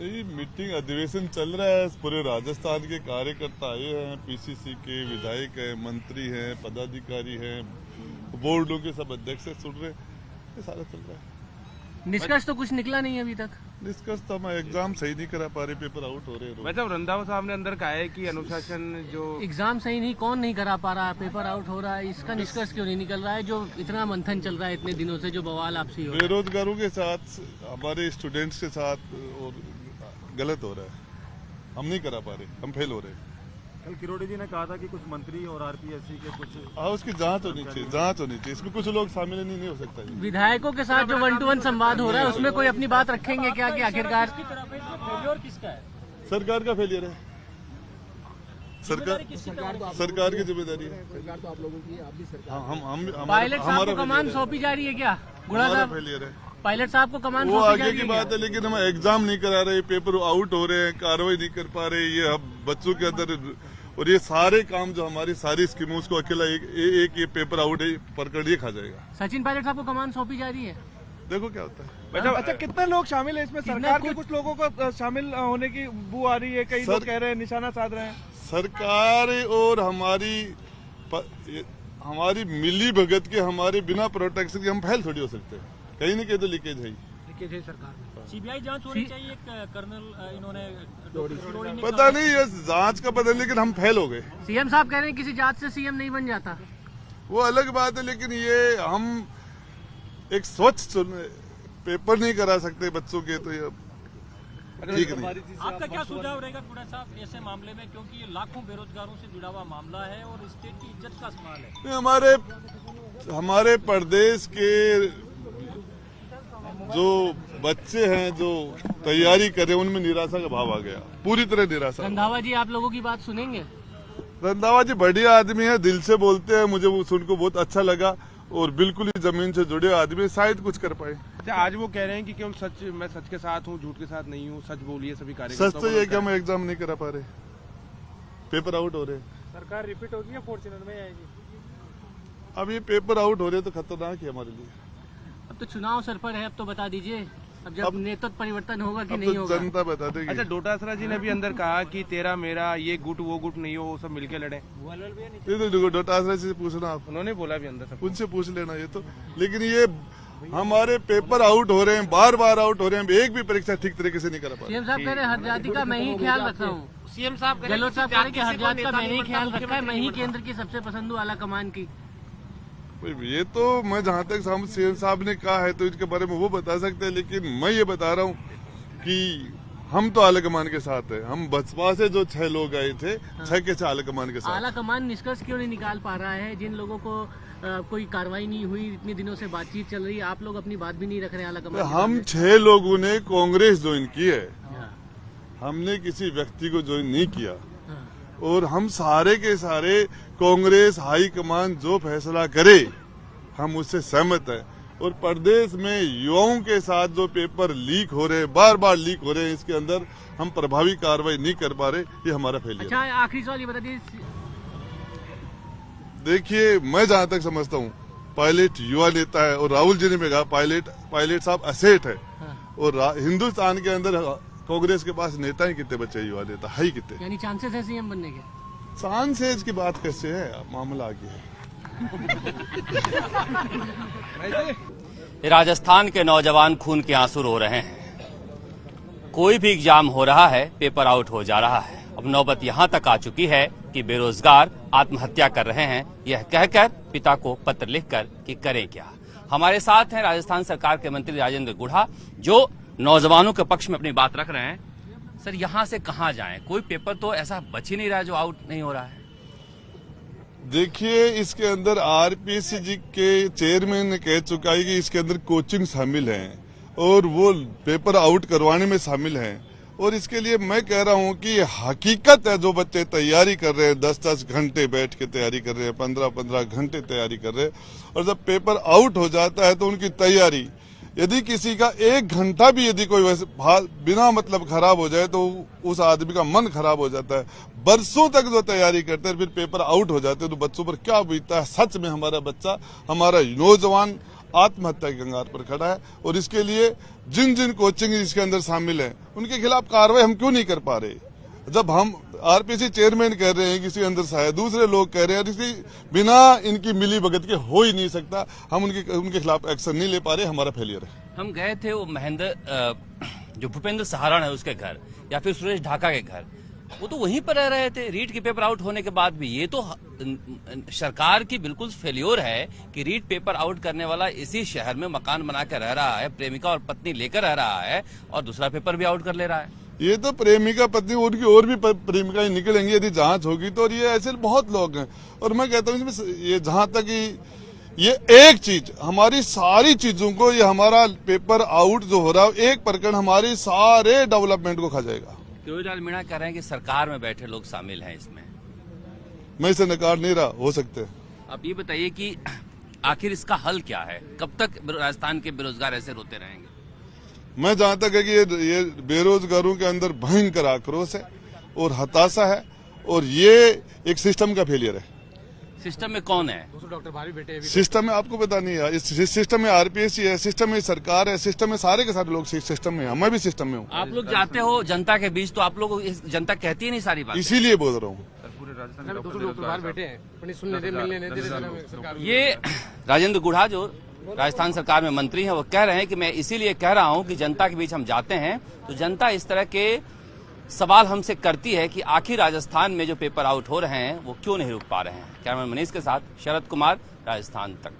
नहीं, मीटिंग अधिवेशन चल रहा है। पूरे राजस्थान के कार्यकर्ता आए हैं, पीसीसी के विधायक हैं, मंत्री हैं, पदाधिकारी हैं, बोर्डों के सब अध्यक्ष सुन रहे, ये सारा चल रहा है। निष्कर्ष तो कुछ निकला नहीं अभी तक। निष्कर्ष तो हम एग्जाम सही नहीं करा पा रहे, पेपर आउट हो रहे हैं। वैसे रंधावा साहब ने अंदर कहा है कि अनुशासन जो एग्जाम सही नहीं, कौन नहीं करा पा रहा, पेपर आउट हो रहा है, इसका निष्कर्ष क्यों नहीं निकल रहा है? जो इतना मंथन चल रहा है इतने दिनों से, जो बवाल आपसी हो रहा है बेरोजगारों के साथ, हमारे स्टूडेंट्स के साथ और गलत हो रहा है। हम नहीं करा पा रहे, हम फेल हो रहे हैं। कल किरोड़ी जी ने कहा था कि कुछ मंत्री और आरपीएससी के कुछ उसकी जांच होनी चाहिए, जांच होनी चाहिए। इसमें कुछ लोग शामिल नहीं हो सकता है। विधायकों के साथ जो 1-to-1 संवाद हो रहा है उसमें कोई अपनी बात रखेंगे क्या कि आखिरकार किसका है? सरकार का फेलियर है। सरकार की जिम्मेदारी है। सरकार तो आप लोगों की है, आप भी सरकार। हम पायलट साहब को कमान सौंपी जा रही है क्या? गुड़ा साहब, फेलियर है, पायलट साहब को कमान वो सौंपी जा आगे रही की है बात क्या? है। लेकिन हम एग्जाम नहीं करा रहे, पेपर आउट हो रहे हैं, कार्रवाई नहीं कर पा रहे। ये हम बच्चों के अंदर, और ये सारे काम जो हमारी सारी स्कीमों उसको अकेला एक ये पेपर आउट पकड़ ये खा जाएगा। सचिन पायलट साहब को कमान सौंपी जा रही है। देखो क्या होता है। अच्छा कितने लोग शामिल है इसमें? सरकार के कुछ लोगों को शामिल होने की बू आ रही है, कई लोग कह रहे हैं, निशाना साध रहे हैं। सरकार और हमारी मिली भगत के, हमारे बिना प्रोटेक्शन के हम फेल थोड़ी हो सकते हैं। कहीं न कहीं तो लीकेज है ही। लीकेज है सरकार में। सीबीआई जांच होनी चाहिए। कर्नल इन्होंने पता नहीं ये जांच का पता नहीं, लेकिन हम फेल हो गए। सीएम साहब कह रहे हैं किसी जांच से सीएम नहीं बन जाता। वो अलग बात है, लेकिन ये हम एक स्वच्छ पेपर नहीं करा सकते बच्चों के, तो ये ठीक नहीं। आपका क्या सुझाव रहेगा गुड़ा साहब ऐसे मामले में, क्योंकि ये लाखों बेरोजगारों से जुड़ा हुआ मामला है और स्टेट की इज्जत का सवाल है। हमारे प्रदेश के जो बच्चे हैं जो तैयारी कर रहे हैं, उनमें निराशा का भाव आ गया, पूरी तरह निराशा। रंधावा जी आप लोगों की बात सुनेंगे? रंधावा जी बढ़िया आदमी है, दिल से बोलते हैं, मुझे वो सुनकर बहुत अच्छा लगा, और बिल्कुल ही जमीन से जुड़े आदमी, शायद कुछ कर पाए। आज वो कह रहे हैं कि केवल सच, मैं सच के साथ हूँ, झूठ के साथ नहीं हूँ, सच बोलिए सभी कार्यकर्ता। सच तो ये कि हम एग्जाम नहीं करा पा रहे, पेपर आउट हो रहे। सरकार रिपीट होगी या फॉर्च्यूनर में आएगी? अब ये पेपर आउट हो रहे तो खतरनाक है हमारे लिए। अब तो चुनाव सर पर है, अब तो बता दीजिए, अब जब नेतृत्व परिवर्तन होगा कि अब नहीं तो होगा? जनता बता देगी। अच्छा, डोटासरा जी ने भी अंदर कहा कि तेरा मेरा ये गुट वो गुट नहीं हो, वो सब मिलके लड़े। ये तो डोटासरा से पूछना आप, उन्होंने बोला भी अंदर सब। उनसे पूछ लेना ये तो। लेकिन ये हमारे पेपर आउट हो रहे हैं, बार बार आउट हो रहे हैं, एक भी परीक्षा ठीक तरीके से नहीं करा पा रहे। सीएम साहब कह रहे हैं हर जाति का मैं ही ख्याल रख रहा हूँ। सीएम साहब गहलोत साहब कह रहे हैं कि हर जाति का मैंने ही ख्याल रखा है, मैं ही केंद्र की सबसे पसंद हूँ आला कमान की। ये तो मैं जहाँ तक सीएम साहब ने कहा है तो इसके बारे में वो बता सकते हैं, लेकिन मैं ये बता रहा हूँ कि हम तो आला कमान के साथ है। हम बसपा से जो 6 लोग आए थे, 6 के 6 आला कमान के साथ। आला कमान निष्कर्ष क्यों नहीं निकाल पा रहा है? जिन लोगों को कोई कार्रवाई नहीं हुई, इतने दिनों से बातचीत चल रही है, आप लोग अपनी बात भी नहीं रख रहे आला कमान? हम 6 लोगों ने कांग्रेस ज्वाइन की है, हमने किसी व्यक्ति को ज्वाइन नहीं किया, और हम सारे के सारे कांग्रेस हाई कमान जो फैसला करे हम उससे सहमत है। और प्रदेश में युवाओं के साथ जो पेपर लीक हो रहे हैं, बार बार लीक हो रहे हैं, इसके अंदर हम प्रभावी कार्रवाई नहीं कर पा रहे, ये हमारा फेलियर। अच्छा, आखिरी सवाल ये बता दीजिए। देखिए, मैं जहां तक समझता हूं, पायलट युवा नेता है, और राहुल जी ने भी कहा पायलट साहब असेट है। और हिंदुस्तान के अंदर कांग्रेस के पास नेता ही कितने बच्चे युवा नेता है ही कितने? यानी चांसेस है सीएम बनने के? चांसेस की बात कैसे है, मामला आगे है। राजस्थान के नौजवान खून के आंसू रो रहे हैं। कोई भी एग्जाम हो रहा है, पेपर आउट हो जा रहा है। अब नौबत यहां तक आ चुकी है कि बेरोजगार आत्महत्या कर रहे हैं, यह कहकर पिता को पत्र लिखकर कि करें क्या। हमारे साथ हैं राजस्थान सरकार के मंत्री राजेंद्र गुढ़ा, जो नौजवानों के पक्ष में अपनी बात रख रहे हैं। सर, यहां से कहां जाएं? कोई पेपर तो ऐसा बच ही नहीं रहा है जो आउट नहीं हो रहा है। देखिए, इसके अंदर आरपीएससी जी के चेयरमैन ने कह चुका है कि इसके अंदर कोचिंग शामिल है और वो पेपर आउट करवाने में शामिल है। और इसके लिए मैं कह रहा हूं कि हकीकत है, जो बच्चे तैयारी कर रहे हैं, 10-10 घंटे बैठ के तैयारी कर रहे हैं, 15-15 घंटे तैयारी कर रहे हैं, और जब पेपर आउट हो जाता है तो उनकी तैयारी, यदि किसी का 1 घंटा भी यदि कोई वैसे बिना मतलब खराब हो जाए तो उस आदमी का मन खराब हो जाता है। बरसों तक जो तैयारी करते हैं, फिर पेपर आउट हो जाते हैं, तो बच्चों पर क्या बीतता है। सच में हमारा बच्चा, हमारा नौजवान आत्महत्या के कगार पर खड़ा है, और इसके लिए जिन जिन कोचिंग इसके अंदर शामिल हैं उनके खिलाफ कार्रवाई हम क्यों नहीं कर पा रहे? जब हम आरपीसी चेयरमैन कह रहे हैं किसी अंदर शायद दूसरे लोग कह रहे हैं, इसकी बिना इनकी मिली भगत के हो ही नहीं सकता, हम उनके खिलाफ एक्शन नहीं ले पा रहे, हमारा फेलियर है। हम गए थे वो महेंद्र जो भूपेंद्र सहारण है उसके घर, या फिर सुरेश ढाका के घर, वो तो वहीं पर रह रहे थे रीट के पेपर आउट होने के बाद भी। ये तो सरकार की बिल्कुल फेल्योर है कि रीट पेपर आउट करने वाला इसी शहर में मकान बना कर रह रहा है, प्रेमिका और पत्नी लेकर रह रहा है, और दूसरा पेपर भी आउट कर ले रहा है। ये तो प्रेमिका पत्नी, उनकी और भी प्रेमिकाएं निकलेंगी यदि जांच होगी तो, और ये ऐसे बहुत लोग हैं। और मैं कहता हूँ इसमें ये जहां तक ये एक चीज हमारी सारी चीजों को, ये हमारा पेपर आउट जो हो रहा है एक प्रकरण हमारी सारे डेवलपमेंट को खा जाएगा। किरोड़ीलाल मीणा कह रहे हैं कि सरकार में बैठे लोग शामिल हैं इसमें। मैं इसे नकार नहीं रहा, हो सकते। आप ये बताइए कि आखिर इसका हल क्या है? कब तक राजस्थान के बेरोजगार ऐसे रोते रहेंगे? मैं जहां तक है कि ये बेरोजगारों के अंदर भयंकर आक्रोश है और हताशा है, और ये एक सिस्टम का फेलियर है। सिस्टम में कौन है? डॉक्टर भारी बेटे सिस्टम में आपको पता नहीं है, इस सिस्टम में आरपीएससी है, सिस्टम में सरकार है, सिस्टम में सारे के सारे लोग सिस्टम में हैं। मैं भी सिस्टम में हूँ। आप लोग जाते हो जनता के बीच, तो आप लोग जनता कहती है नहीं सारी बात, इसीलिए बोल रहा हूँ। ये राजेंद्र गुढ़ा जो राजस्थान सरकार में मंत्री हैं, वो कह रहे हैं कि मैं इसीलिए कह रहा हूं कि जनता के बीच हम जाते हैं तो जनता इस तरह के सवाल हमसे करती है कि आखिर राजस्थान में जो पेपर आउट हो रहे हैं वो क्यों नहीं रुक पा रहे हैं। कैमरामैन मनीष के साथ शरद कुमार, राजस्थान तक।